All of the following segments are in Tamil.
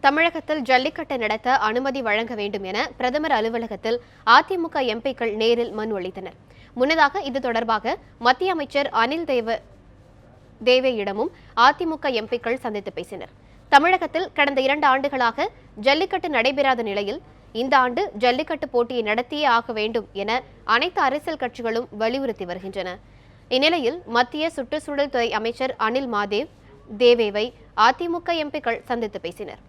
தமிழகத்தில் ஜல்லிக்கட்டு நடத்த அனுமதி வழங்க வேண்டும் என பிரதமர் அலுவலகத்தில் அதிமுக எம்பிக்கள் நேரில் மனு அளித்தனர். முன்னதாக இது தொடர்பாக மத்திய அமைச்சர் அனில் தேவேயிடமும் அதிமுக எம்பிக்கள் சந்தித்து பேசினர். தமிழகத்தில் கடந்த 2 ஆண்டுகளாக ஜல்லிக்கட்டு நடைபெறாத நிலையில் இந்த ஆண்டு ஜல்லிக்கட்டு போட்டியை நடத்தியே ஆக வேண்டும் என அனைத்து அரசியல் கட்சிகளும் வலியுறுத்தி வருகின்றன. இந்நிலையில் மத்திய சுற்றுச்சூழல் துறை அமைச்சர் அனில் தேவேவை அதிமுக எம்பிக்கள் சந்தித்து பேசினர்.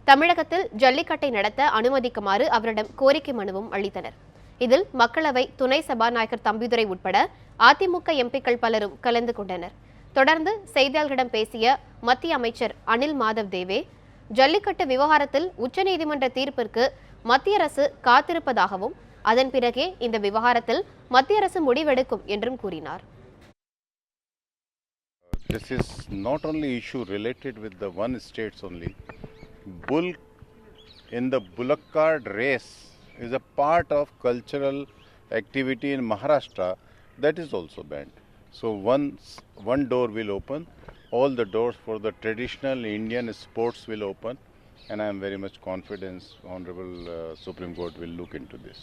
தமிழகத்தில் ஜல்லிக்கட்டை நடத்த அனுமதிக்குமாறு அவரிடம் கோரிக்கை மனுவும் அளித்தனர். இதில் மக்களவை துணை சபாநாயகர் தம்பிதுரை உட்பட அதிமுக எம்பிக்கள் பலரும் கலந்து கொண்டனர். தொடர்ந்து செய்தியாளர்களிடம் பேசிய மத்திய அமைச்சர் அனில் தேவே, ஜல்லிக்கட்டு விவகாரத்தில் உச்சநீதிமன்ற தீர்ப்பிற்கு மத்திய அரசு காத்திருப்பதாகவும் அதன் பிறகே இந்த விவகாரத்தில் மத்திய அரசு முடிவெடுக்கும் என்றும் கூறினார். This is not only issue related with the one states only. Bull in the bullock cart race is a part of cultural activity in Maharashtra that is also banned. So once one door will open, all the doors for the traditional Indian sports will open, and I am very much confident Honorable Supreme Court will look into this.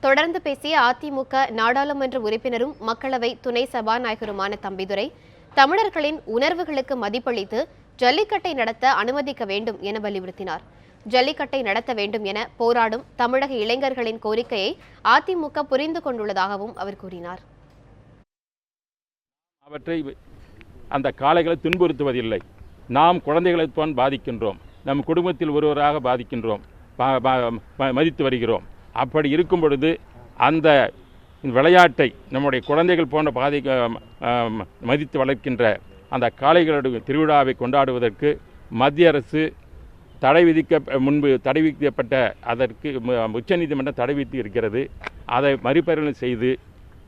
தொடர்ந்து பேசிய அதிமுக நாடாளுமன்ற உறுப்பினரும் மக்களவை துணை சபாநாயகருமான தம்பிதுரை, தமிழர்களின் உணர்வுகளுக்கு மதிப்பளித்து ஜல்லிக்கட்டை நடத்த அனுமதிக்க வேண்டும் என வலியுறுத்தினார். ஜல்லிக்கட்டை நடத்த வேண்டும் என போராடும் தமிழக இளைஞர்களின் கோரிக்கையை அதிமுக புரிந்து கொண்டுள்ளதாகவும் அவர் கூறினார். அவற்றை அந்த காளைகளை துன்புறுத்துவதில்லை. நாம் குழந்தைகளைத்தான் பாதிக்கின்றோம், நம் குடும்பத்தில் ஒருவராக பாதிக்கின்றோம், மதித்து வருகிறோம். அப்படி இருக்கும் பொழுது அந்த விளையாட்டை நம்முடைய குழந்தைகள் போன்ற மதித்து வளர்க்கின்ற அந்த காளைகளுடைய திருவிழாவை கொண்டாடுவதற்கு மத்திய அரசு தடை விதிக்கப்பட்ட அதற்கு உச்சநீதிமன்றம் தடை விதித்து இருக்கிறது. அதை மறுபரிசீலனை செய்து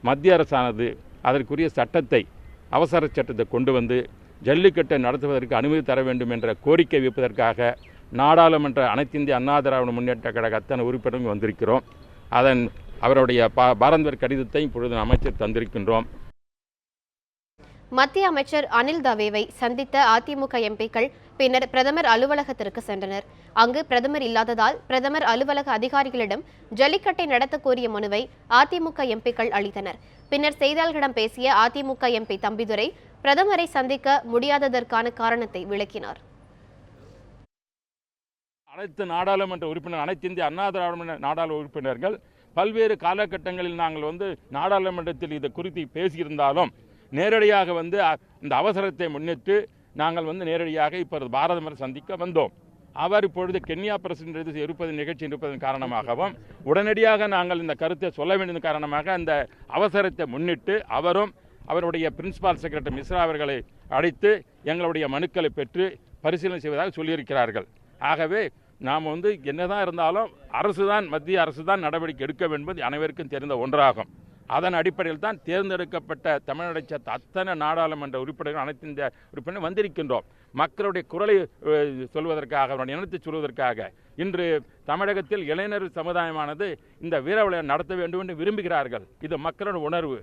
மத்திய அரசானது அதற்குரிய சட்டத்தை, அவசர சட்டத்தை கொண்டு வந்து ஜல்லிக்கட்டை நடத்துவதற்கு அனுமதி தர வேண்டும் என்ற கோரிக்கை வைப்பதற்காக நாடாளுமன்ற அனைத்து இந்திய அண்ணா திராவிட முன்னேற்ற கழக அத்தனை உறுப்பினர்கள் வந்திருக்கிறோம். அதன் அவருடைய பாரம்பரிய கடிதத்தை இப்பொழுது அமைச்சர் தந்திருக்கின்றோம். மத்திய அமைச்சர் அனில் தேவேவை சந்தித்த அதிமுக எம்பிக்கள் பின்னர் பிரதமர் அலுவலகத்திற்கு சென்றனர். அங்கு பிரதமர் இல்லாததால் பிரதமர் அலுவலக அதிகாரிகளிடம் ஜல்லிக்கட்டை நடத்த கோரிய மனுவை அதிமுக எம்பிக்கள் அளித்தனர். பின்னர் செய்தியாளர்களிடம் பேசிய அதிமுக எம்பி தம்பிதுரை பிரதமரை சந்திக்க முடியாததற்கான காரணத்தை விளக்கினார். அனைத்து நாடாளுமன்ற உறுப்பினர், அனைத்து இந்திய அண்ணா திராவிட நாடாளுமன்ற உறுப்பினர்கள் பல்வேறு காலகட்டங்களில் நாங்கள் நாடாளுமன்றத்தில் இது குறித்து பேசியிருந்தாலும் நேரடியாக இந்த அவசரத்தை முன்னிட்டு நாங்கள் நேரடியாக இப்பொழுது பாரத சந்திக்க வந்தோம். அவர் இப்பொழுது கென்யா பிரசிடென்ட் நிகழ்ச்சி இருப்பதன் காரணமாகவும் உடனடியாக நாங்கள் இந்த கருத்தை சொல்ல வேண்டியதன் காரணமாக அந்த அவசரத்தை முன்னிட்டு அவரும் அவருடைய பிரின்சிபால் செக்ரட்டரி மிஸ்ரா அவர்களை அழைத்து எங்களுடைய மனுக்களை பெற்று பரிசீலனை செய்வதாக சொல்லியிருக்கிறார்கள். ஆகவே நாம் என்னதான் இருந்தாலும் மத்திய அரசு தான் நடவடிக்கை எடுக்க வேண்டும் என்பது அனைவருக்கும் தெரிந்த ஒன்றாகும். அதன் அடிப்படையில் தான் தேர்ந்தெடுக்கப்பட்ட தமிழ்நாட்டை சேர்ந்த அத்தனை நாடாளுமன்ற உறுப்பினர்கள், அனைத்து இந்த உறுப்பினர் வந்திருக்கின்றோம். மக்களுடைய குரலை சொல்வதற்காக, அவருடைய இனத்தை சொல்வதற்காக இன்று தமிழகத்தில் இளைஞர் சமுதாயமானது இந்த வீர விளையாட்டு நடத்த வேண்டும் என்று விரும்புகிறார்கள். இது மக்களோட உணர்வு.